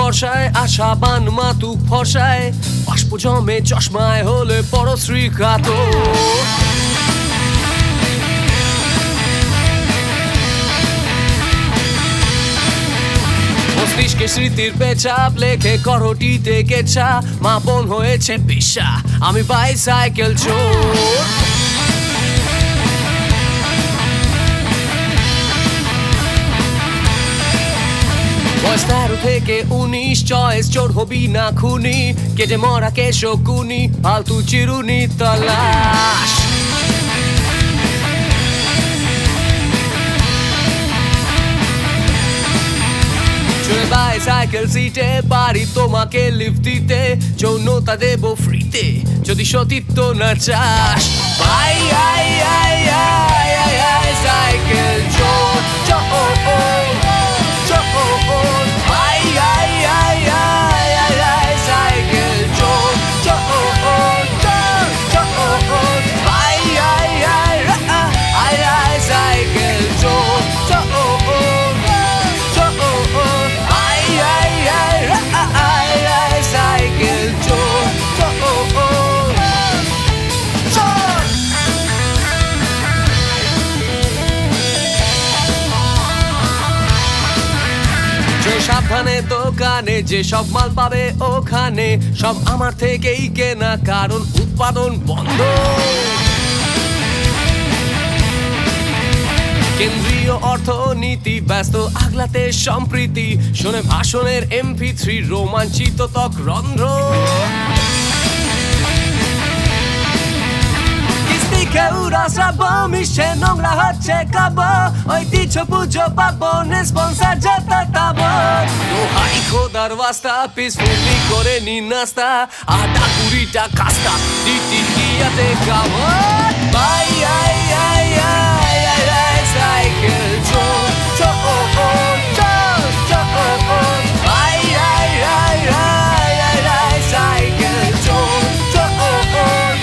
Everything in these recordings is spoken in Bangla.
বর্ষায় আশাবান মাতুক ফর্সায়, বাষ্প জমে চশমায় হলে পরশ্রী কাতর। মস্তিষ্কে স্মৃতির পেছাপ লেখে করটিতে কেছা, মা বোন হয়েছে পেশা, আমি বাইসাইকেল চোর। বয়স 13 থেকে 19, চয়েস চোর হবি না খুনি, কেটে মরা কে শকুনি, ফালতু চিরুনি তলাশ। বাইসাইকেল সিটে পারি তোমাকে লিফট দিতে, যৌনতা দেব ফ্রিতে যদি সতীত্ব না চাস। বাই আই আই আই আই আই সাইকেল চোর চোর চোর, বাই আই আই আই আই আই সাইকেল চোর চোর চোর, বাই আই আই আই আই সাইকেল চোর চোর। সাবধানে দোকানে যে সব মাল পাবে ওখানে, সব আমার থেকেই কেনা কারণ উৎপাদন বন্ধ। কেন্দ্রীয় অর্থনীতি ব্যস্ত আগলাতে সম্প্রীতি, শোনে ভাষণের MP3 রোমাঞ্চিত ত্বক রন্ধ্র। কেউরা শ্রাব মিশে নোংরা হচ্ছে কাবো, ঐতিহ্য পুজো পাবো স্পন্সর যত তাবো। দোহাই খোদার ওয়াস্তা পিসফুলি করে নি নাস্তা, আটা কুড়িটা কাস্তা দিতি কিয়াতে খাবো। বাই আই আই আই আই আই সাইকেল চোর চোর চোর চোর, বাই আই আই আই আই আই সাইকেল চোর চোর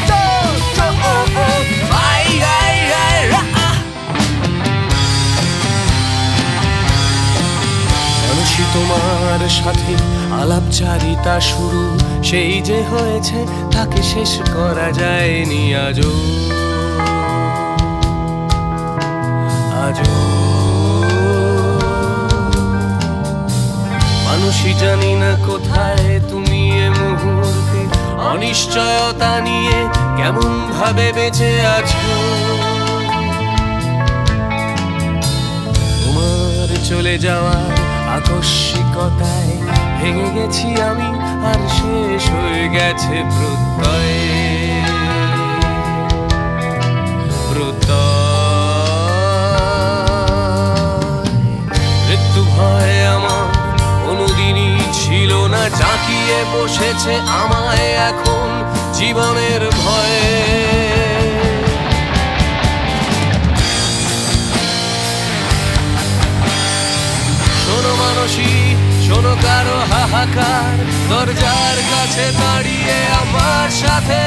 চোর চোর, বাই আই আই। মানুষই তোমার সাথে আলাপচারিতা শুরু, সেই যে হয়েছে তাকে শেষ করা যায়নি আজও আজও। মানুষই জানি না কোথায় তুমি এ মুহূর্তে, অনিশ্চয়তা নিয়ে কেমন ভাবে বেঁচে আছো। তোমার চলে যাওয়ার আকস্মিকতায় ভেঙে গেছি আমি, আর শেষ হয়ে গেছে প্রত্যয় মৃত্যু ভয় আমার কোনোদিনই ছিল না, জাঁকিয়ে বসেছে আমায় এখন জীবনের ভয়ে। শোনো মানসী শোনো কারো হাহাকার, দরজার কাছে দাঁড়িয়ে আমার সাথে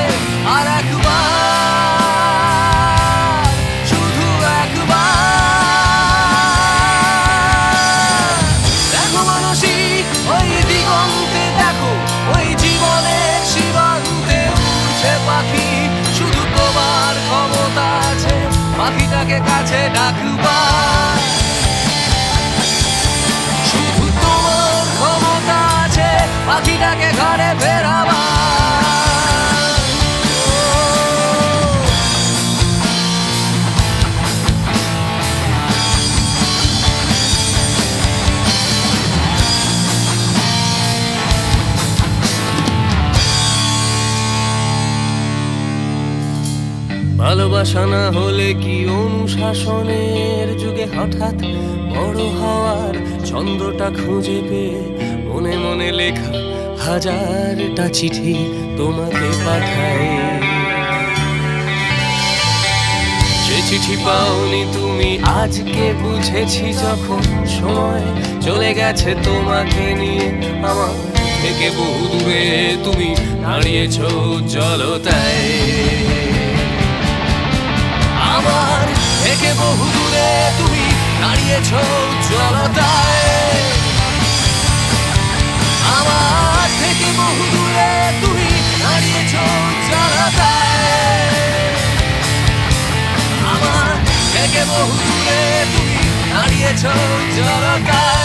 আর একবার, শুধু একবার দেখো মানসী, ওই দিগন্তে দেখো, ওই জীবনের সীমান্তে উঠছে পাখি, শুধু তোমার ক্ষমতা আছে পাখিটাকে কাছে ডাকবার। শুধু তোমার ক্ষমতা আছে পাখিটাকে ঘরে ফেরাবার। ভালোবাসা না হলে কি অনুশাসনের যুগে হঠাৎ বড় হওয়ার ছন্দটা খুঁজে পেয়ে মনে মনে লেখা হাজারটা চিঠি তোমাকে পাঠায়। সে চিঠি পাওনি তুমি, আজকে বুঝেছি যখন সময় চলে গেছে তোমাকে নিয়ে আমার থেকে বহু দূরে, তুমি দাঁড়িয়েছ জলতায়। আমার থেকে বহু দূরে তুমি দাঁড়িয়েছ জলতায়। জড়তা